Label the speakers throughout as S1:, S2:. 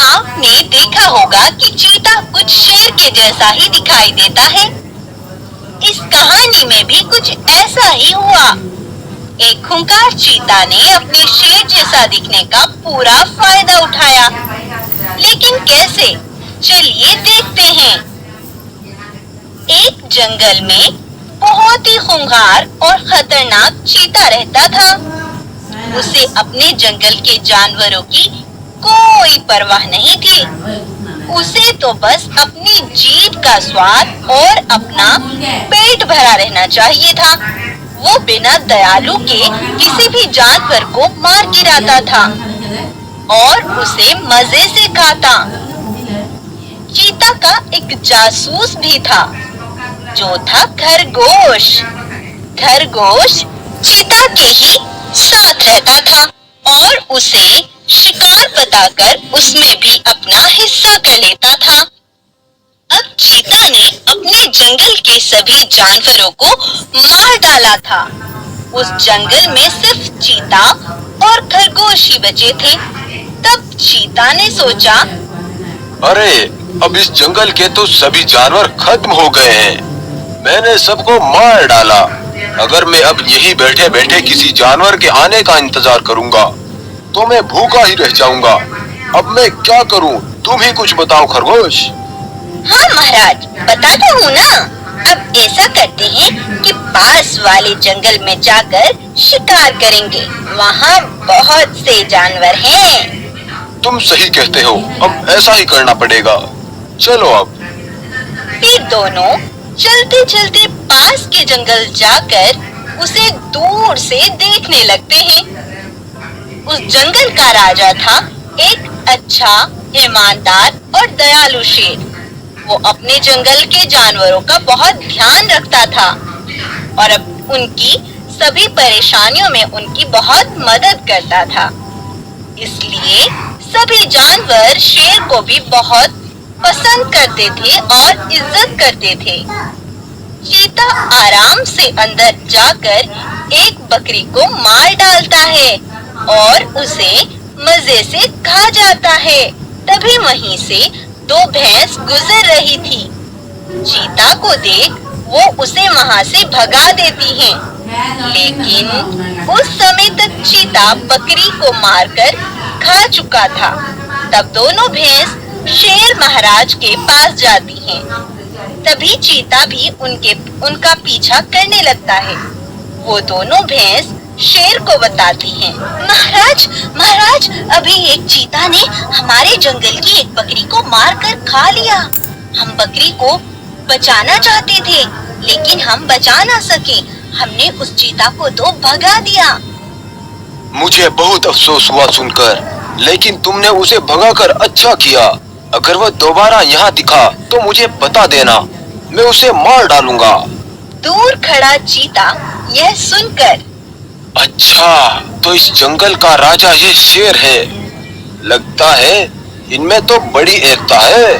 S1: आपने देखा होगा कि चीता कुछ शेर के जैसा ही दिखाई देता है। इस कहानी में भी कुछ ऐसा ही हुआ। एक खूंखार चीता ने अपने शेर जैसा दिखने का पूरा फायदा उठाया। लेकिन कैसे? चलिए देखते हैं। एक जंगल में बहुत ही खूंखार और खतरनाक चीता रहता था। उसे अपने जंगल के जानवरों की कोई परवाह नहीं थी। उसे तो बस अपनी जीभ का स्वाद और अपना पेट भरा रहना चाहिए था। वो बिना दयालु के किसी भी जानवर को मार गिराता था और उसे मजे से खाता। चीता का एक जासूस भी था जो था खरगोश। खरगोश चीता के ही साथ रहता था और उसे शिकार बताकर उसमें भी अपना हिस्सा कर लेता था। अब चीता ने अपने जंगल के सभी जानवरों को मार डाला था। उस जंगल में सिर्फ चीता और खरगोश ही बचे थे। तब चीता ने सोचा,
S2: अरे अब इस जंगल के तो सभी जानवर खत्म हो गए हैं। मैंने सबको मार डाला। अगर मैं अब यहीं बैठे बैठे किसी जानवर के आने का इंतजार करूंगा तो मैं भूखा ही रह जाऊंगा। अब मैं क्या करूं? तुम ही कुछ बताओ खरगोश।
S1: हाँ महाराज, बताता हूँ ना। अब ऐसा करते हैं कि पास वाले जंगल में जाकर शिकार करेंगे। वहाँ बहुत से जानवर हैं।
S2: तुम सही कहते हो, अब ऐसा ही करना पड़ेगा। चलो अब।
S1: फिर दोनों चलते चलते पास के जंगल जाकर उसे दूर से देखने लगते हैं। उस जंगल का राजा था एक अच्छा, ईमानदार और दयालु शेर। वो अपने जंगल के जानवरों का बहुत ध्यान रखता था और अब उनकी सभी परेशानियों में उनकी बहुत मदद करता था। इसलिए सभी जानवर शेर को भी बहुत पसंद करते थे और इज्जत करते थे। चीता आराम से अंदर जाकर एक बकरी को मार डालता है और उसे मजे से खा जाता है। तभी वहीं से दो भैंस गुजर रही थी। चीता को देख वो उसे वहां से भगा देती हैं। लेकिन उस समय तक चीता बकरी को मारकर खा चुका था। तब दोनों भैंस शेर महाराज के पास जाती हैं। तभी चीता भी उनका पीछा करने लगता है। वो दोनों भैंस शेर को बताती हैं, महाराज महाराज, अभी एक चीता ने हमारे जंगल की एक बकरी को मारकर खा लिया। हम बकरी को बचाना चाहते थे लेकिन हम बचा ना सके। हमने उस चीता को तो भगा दिया।
S2: मुझे बहुत अफसोस हुआ सुनकर, लेकिन तुमने उसे भगाकर अच्छा किया। अगर वह दोबारा यहाँ दिखा तो मुझे बता देना, मैं उसे मार डालूंगा।
S1: दूर खड़ा चीता यह सुनकर,
S2: अच्छा तो इस जंगल का राजा ये शेर है। लगता है इनमें तो बड़ी एकता है,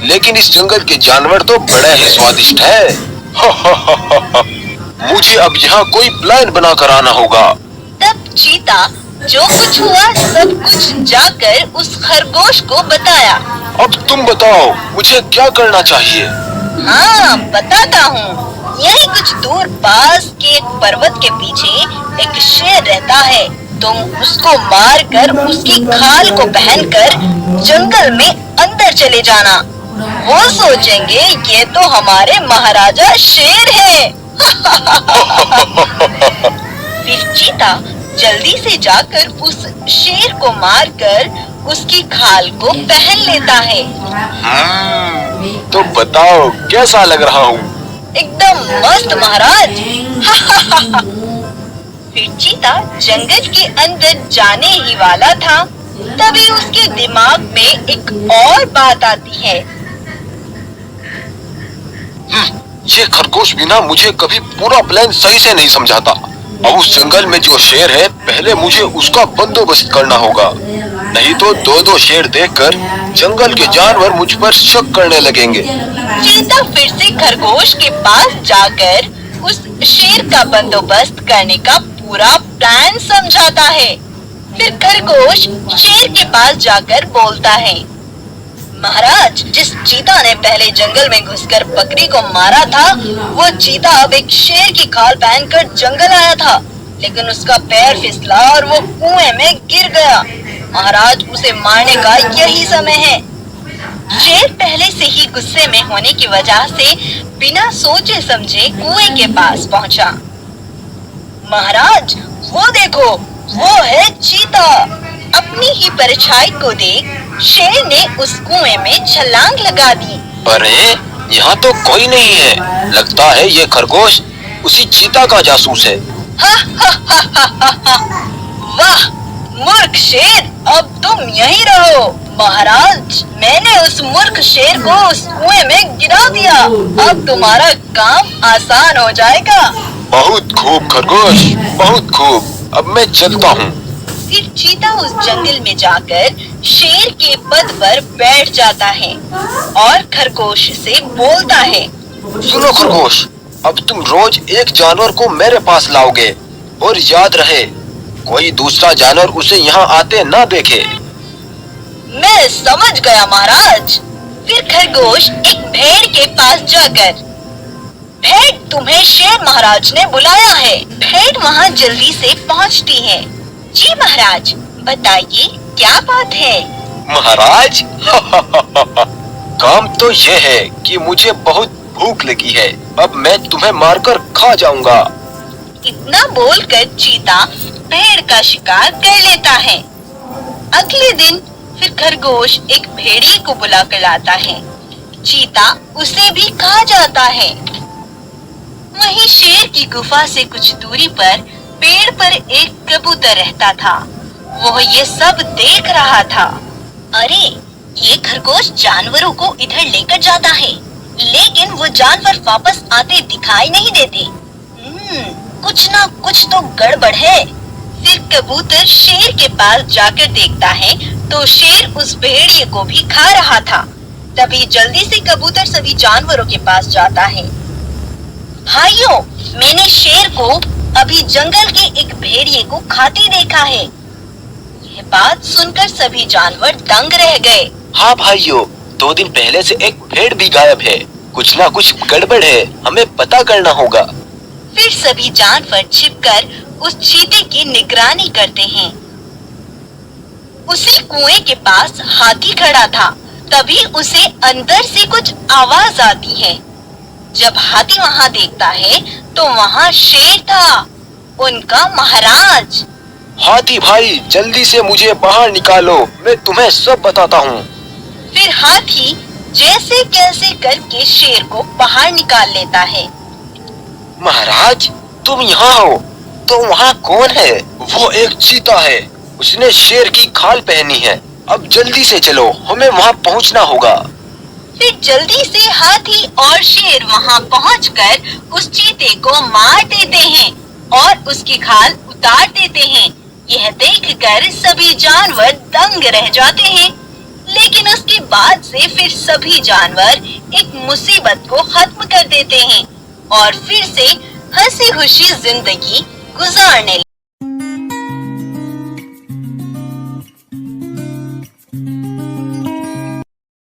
S2: लेकिन इस जंगल के जानवर तो बड़े ही स्वादिष्ट है। मुझे अब यहाँ कोई प्लान बनाकर आना होगा।
S1: तब चीता जो कुछ हुआ सब कुछ जाकर उस खरगोश को बताया।
S2: अब तुम बताओ मुझे क्या करना चाहिए?
S1: हाँ बताता हूँ। यही कुछ दूर पास के एक पर्वत के पीछे एक शेर रहता है। तुम उसको मारकर उसकी खाल को पहनकर जंगल में अंदर चले जाना। वो सोचेंगे ये तो हमारे महाराजा शेर है। फिर चीता जल्दी से जाकर उस शेर को मारकर उसकी खाल को पहन लेता है।
S2: तो बताओ कैसा लग रहा हूँ?
S1: एकदम मस्त महाराज। फिर चीता जंगल के अंदर जाने ही वाला था। तभी उसके दिमाग में एक और बात आती है।
S2: ये खरगोश भी ना मुझे कभी पूरा प्लान सही से नहीं समझाता। अब उस जंगल में जो शेर है पहले मुझे उसका बंदोबस्त करना होगा, नहीं तो दो शेर देखकर जंगल के जानवर मुझ पर शक करने लगेंगे।
S1: चीता फिर से खरगोश के पास जाकर उस शेर का बंदोबस्त करने का पूरा प्लान समझाता है। फिर खरगोश शेर के पास जाकर बोलता है, महाराज, जिस चीता ने पहले जंगल में घुसकर बकरी को मारा था, वो चीता अब एक शेर की खाल पहनकर जंगल आया था, लेकिन उसका पैर फिसला और वो कुएं में गिर गया। महाराज, उसे मारने का यही समय है। शेर पहले से ही गुस्से में होने की वजह से बिना सोचे समझे कुएं के पास पहुंचा। महाराज, वो देखो, वो है चीता। अपनी ही परछाई को देख शेर ने उस कुएं में छलांग लगा दी।
S2: अरे, यहाँ तो कोई नहीं है। लगता है ये खरगोश उसी चीता का जासूस है।
S1: हा हा हा हा हा हा। वाह मूर्ख शेर, अब तुम यहीं रहो। महाराज, मैंने उस मूर्ख शेर को उस कुएं में गिरा दिया। अब तुम्हारा काम आसान हो जाएगा।
S2: बहुत खूब खरगोश, बहुत खूब। अब मैं चलता हूँ।
S1: फिर चीता उस जंगल में जाकर शेर के पद पर बैठ जाता है और खरगोश से बोलता है।
S2: सुनो खरगोश, अब तुम रोज एक जानवर को मेरे पास लाओगे, और याद रहे कोई दूसरा जानवर उसे यहाँ आते ना देखे।
S1: मैं समझ गया महाराज। फिर खरगोश एक भेड़ के पास जाकर, भेड़, तुम्हें शेर महाराज ने बुलाया है। भेड़ वहाँ जल्दी से पहुँचती है। जी महाराज, बताइए क्या बात है।
S2: महाराज, काम तो ये है कि मुझे बहुत भूख लगी है। अब मैं तुम्हें मारकर खा जाऊंगा।
S1: इतना बोलकर चीता भेड़ का शिकार कर लेता है। अगले दिन फिर खरगोश एक भेड़िए को बुला कर लाता है। चीता उसे भी खा जाता है। वहीं शेर की गुफा से कुछ दूरी पर पेड़ पर एक कबूतर रहता था। वो ये सब देख रहा था। अरे, ये खरगोश जानवरों को इधर लेकर जाता है, लेकिन वो जानवर वापस आते दिखाई नहीं देते। कुछ ना कुछ तो गड़बड़ है। फिर कबूतर शेर के पास जाकर देखता है तो शेर उस भेड़िए को भी खा रहा था। तभी जल्दी से कबूतर सभी जानवरों के पास जाता है। भाइयों, मैंने शेर को अभी जंगल के एक भेड़िए को खाते देखा है। यह बात सुनकर सभी जानवर दंग रह गए।
S2: हाँ भाइयों, 2 दिन पहले से एक भेड़ भी गायब है। कुछ ना कुछ गड़बड़ है, हमें पता करना होगा।
S1: फिर सभी जानवर छिपकर उस चीते की निगरानी करते हैं। उसी कुएं के पास हाथी खड़ा था। तभी उसे अंदर से कुछ आवाज आती है। जब हाथी वहां देखता है तो वहां शेर था, उनका महाराज।
S2: हाथी भाई, जल्दी से मुझे बाहर निकालो, मैं तुम्हें सब बताता हूँ।
S1: फिर हाथी जैसे कैसे करके शेर को बाहर निकाल लेता है।
S2: महाराज, तुम यहाँ हो, तो वहाँ कौन है? वो एक चीता है, उसने शेर की खाल पहनी है। अब जल्दी से चलो, हमें वहाँ पहुँचना होगा।
S1: फिर जल्दी से हाथी और शेर वहाँ पहुंचकर उस चीते को मार देते हैं और उसकी खाल उतार देते हैं। यह देखकर सभी जानवर दंग रह जाते हैं। लेकिन उसके बाद से फिर सभी जानवर एक मुसीबत को खत्म कर देते हैं और फिर से हंसी खुशी जिंदगी गुजारने